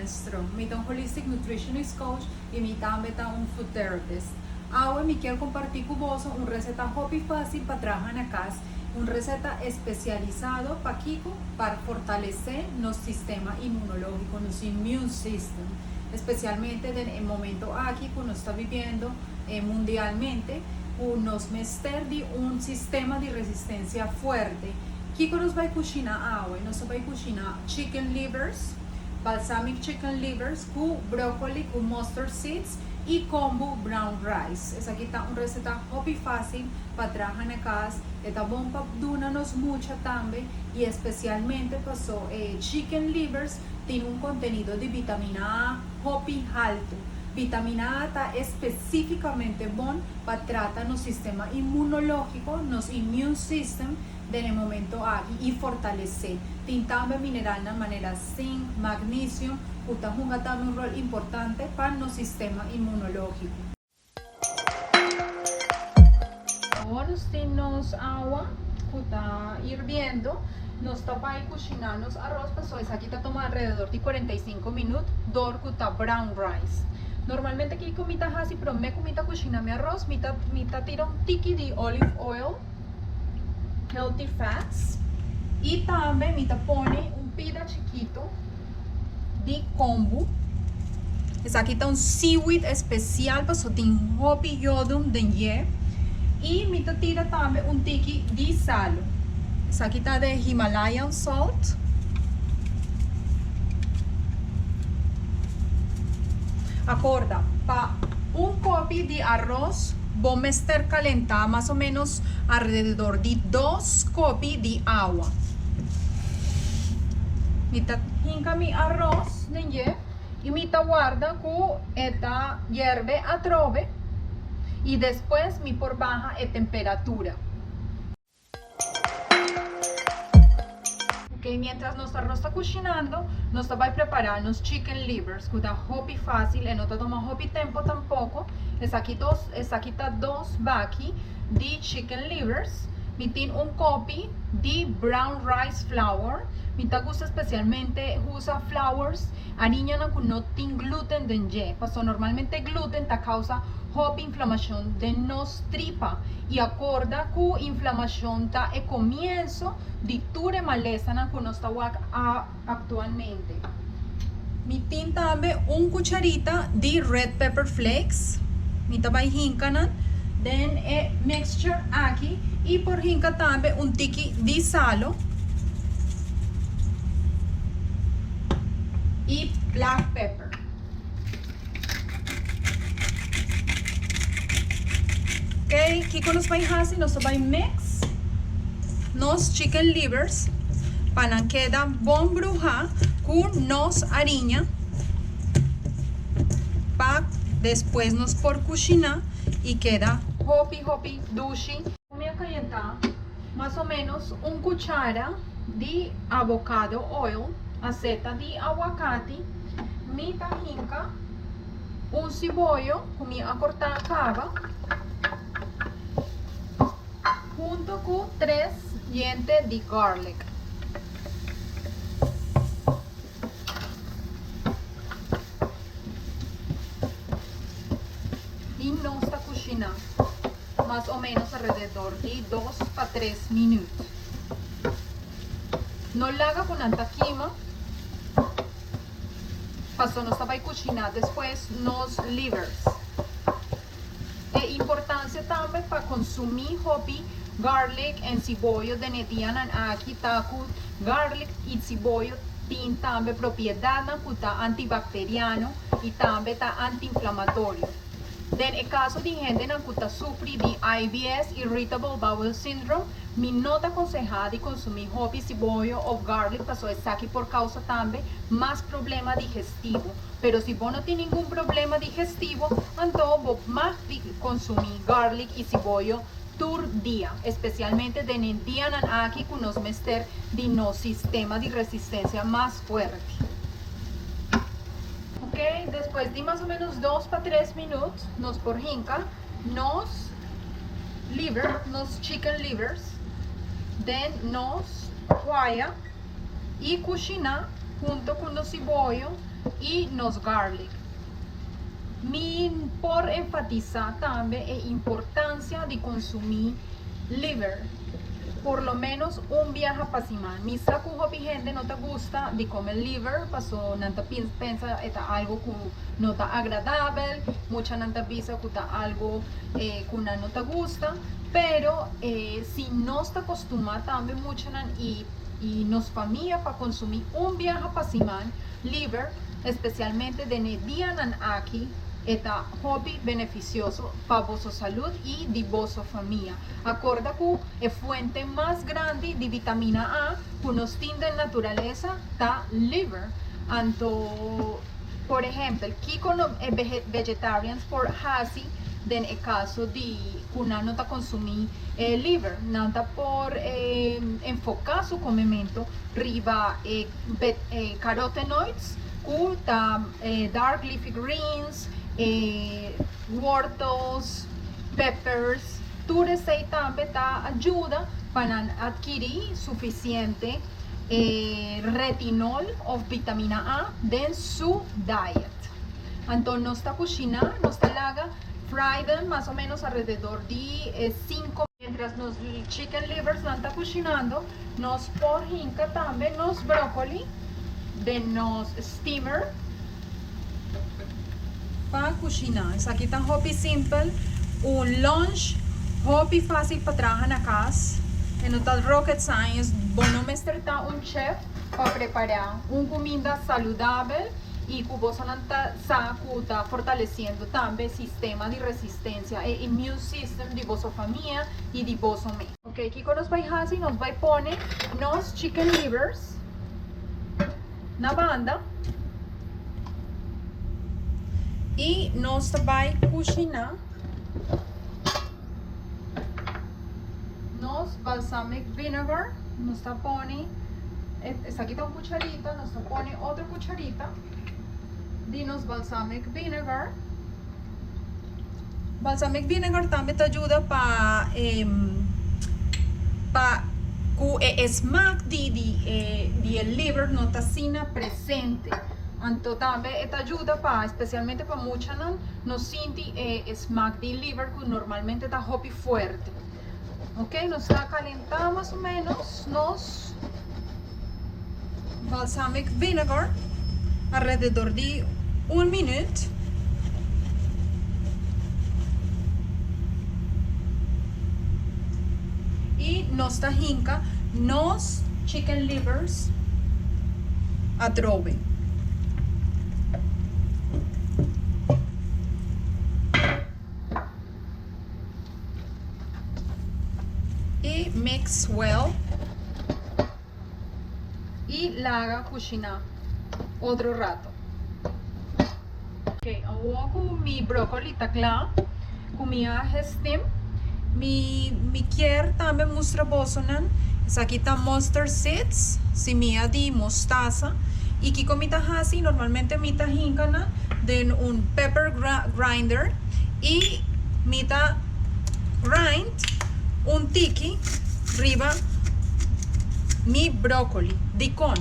Strong. Mi un Holistic Nutritionist Coach y mi también un Food Therapist. Ahora me quiero compartir con vos una receta hopi fácil para trabajar en casa. Una receta especializada para Kiko para fortalecer nuestro sistema inmunológico, nuestro immune system, especialmente en el momento aquí que uno está viviendo mundialmente, nos mester de un sistema de resistencia fuerte. Kiko nos va a cocinar ahora, nos va a cocinar chicken livers, balsamic chicken livers, con brócoli, con mustard seeds y combo brown rice. Esa aquí está una receta hopi fácil para trabajar en casa. Está bom para donarnos mucha también y especialmente pasó chicken livers tiene un contenido de vitamina A hopi alto. Vitamina A está específicamente bon para tratar nuestro sistema inmunológico, nuestro immune system en el momento aquí y fortalecer. Tiene también mineral de manera zinc, magnesio, que juega también un rol importante para nuestro sistema inmunológico. Ahora tenemos agua que está hirviendo. Nos toca ahí cocinarnos arroz, pues aquí está toma alrededor de 45 minutos. Dor que está brown rice. Normalmente aquí comita así, pero me comita cocinar mi arroz, mita tira un tiki de olive oil, healthy fats, y también mita pone un pida chiquito de kombu. Es aquí está un seaweed especial, pues tiene hopi yodum de ye, y mita tira también un tiki de sal. Es aquí está de Himalayan salt. Acorda, para un copi de arroz, vamos a estar calentar más o menos alrededor de 2 copi de agua. Mita hinca mi arroz y mita guarda con esta hierve a trove y después mi por baja de temperatura. Okay, mientras nuestro arroz está cocinando, nos va a preparar los chicken livers, que está hopi fácil, y no te toma hopi tiempo tampoco. Es aquí dos baki de chicken livers. Me tiene un copy de brown rice flour. Me gusta especialmente usa flours harina que no tiene gluten de ye. Pues normalmente gluten te causa hopi inflamación de nos tripa y acorda que inflamación está el comienzo de tu maleza que no está actualmente. Me tiene también un cucharita de red pepper flakes. Me está hincanan den mixture aquí y por hinca también un tiki de salo y black pepper. Ok, aquí con los vaijas y nos va a mix nos chicken livers para queda bon bruja con nos harina para después nos por cocinar y queda hopi dushi. Voy a calentar más o menos un cuchara de avocado oil, aceta de aguacate, mitad hinca, un cebollo, comí a cortar cava, junto con 3 dientes de garlic. Y no está cocinando más o menos alrededor de 2 a 3 minutos. No la haga con tanta quima. Pasó, no estaba a cocinar después los livers. Importancia también para consumir hopi, garlic y cebollo de netianan aquí taku garlic y cebollo tienen también propiedad antibacteriano y también antiinflamatorio. En el caso de gente que sufre de IBS, Irritable Bowel Syndrome, mi nota aconsejada de consumir hopi, cebollo o garlic pasó es aquí por causa también más problema digestivo. Pero si vos no tienes ningún problema digestivo, entonces vos más consumir garlic y cebollo tur día, especialmente de el día aquí con nos mester de no sistema de resistencia más fuerte. Ok, después de más o menos 2 a 3 minutos, nos por hinca, nos chicken livers, nos guaya y cocina junto con los cebollos y nos garlic. Por enfatizar también la importancia de consumir liver, por lo menos un viaje para semana. Mi saco hopi gente no te gusta de comer liver, pasó nanta pensa eta algo que no está agradable, mucha nanta piensa que está algo que no te gusta, pero si no está acostumbrada también mucho y nos familia para consumir un viaje para semana liver, especialmente de día aquí. Eta hobby beneficioso para vuestra salud y de vuestra familia. Acorda que la fuente más grande de vitamina A que nos tiene de naturaleza está liver. Anto, por ejemplo, aquí con vegetarians por hasi, en el caso de que no está consumir liver, no está por enfocar su comimiento riba carotenoids, que está dark leafy greens, wortles, peppers, tu receita también ayuda para adquirir suficiente retinol o vitamina A en su diet. Entonces nos está cocinando, nos está laga fried más o menos alrededor de 5. Mientras los chicken livers no está cocinando, nos porjinca también los brócoli de nos steamer para cocinar. Aquí está hobby simple, un lunch hobby fácil para trabajar en casa. No está rocket science, bueno me está un chef para preparar una comida saludable y que vos está fortaleciendo también el sistema de resistencia e immune system de vuestra familia y de vos mismo. Ok, aquí con nos va a hacer, nos va a poner los chicken livers na banda y nos va a cocinar nos balsamic vinegar, nos pone, esta aquí está una cucharita, nos pone otra cucharita de nos balsamic vinegar. Balsamic vinegar también te ayuda para que el smack de liver no está presente. Entonces también te ayuda para, especialmente para muchas no siente smack de liver que normalmente está hopi fuerte. Ok, nos está calentando más o menos nos balsamic vinegar alrededor de 1 minuto. Y nos tajinca nos chicken livers adobe. Y mix well y la haga cocinar otro rato. Ok, ahora con mi brócoli está claro, con mi steam. Mi quiero también mostrar bosonan. Aquí está mustard seeds, semilla de mostaza. Y aquí con mi tajasi normalmente mi tajincana de un pepper grinder y mi grind un tiki arriba mi brócoli de con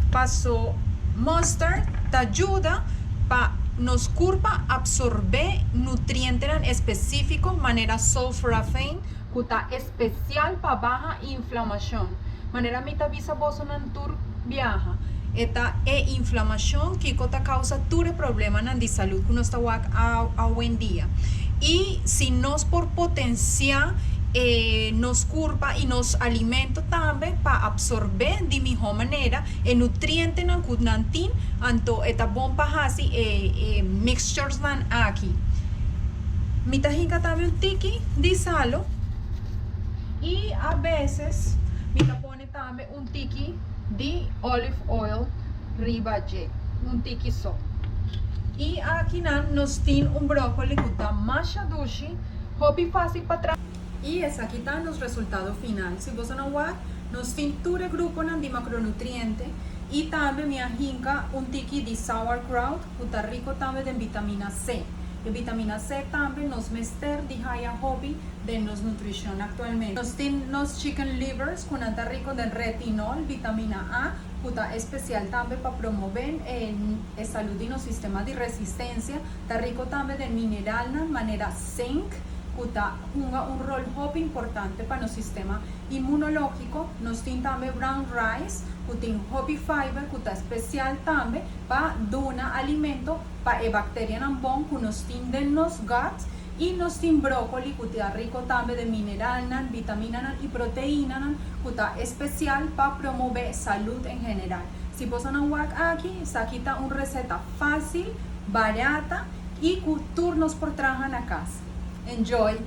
paso mustard te ayuda para nos curva absorber nutrientes específicos manera sulforaphane que está especial para baja inflamación manera mi visa bosonan tur viaja esta inflamación que causa ture problema de salud que no está hoy en día y si nos por potenciar nos curva y nos alimenta también para absorber de mejor manera el nutriente en el anto esta bomba así mixtures van aquí mi tajinca también un tiki de salo y a veces mi pone también un tiki de olive oil ribaje un tiki so y aquí nos tiene un brócoli que está más dushi hobby fácil para atrás. Y es aquí están los resultados finales. Si vos no va, nos tinture grupo de macronutrientes y también me ajinca un tiki de sauerkraut, que está rico también de vitamina C. E vitamina C também nos mester di haya hobby de nos nutrición actualmente. Nos tin nos chicken livers con anta rico de retinol, vitamina A, puta especial también para promover el salud y no sistema de resistencia, está rico también de mineral de manera zinc, puta juega un rol muy importante para el sistema inmunológico. Nos tiene también brown rice, puta hobby fiber, puta especial también para dar alimento para bacterias en bon, que nos tiene de los guts. Y nos tiene brócoli, que está rico también de mineral, vitamina y proteína, que está especial para promover salud en general. Si posan un wak aquí, está aquí está una receta fácil, barata y que turnos por trabajar en la casa. Enjoy!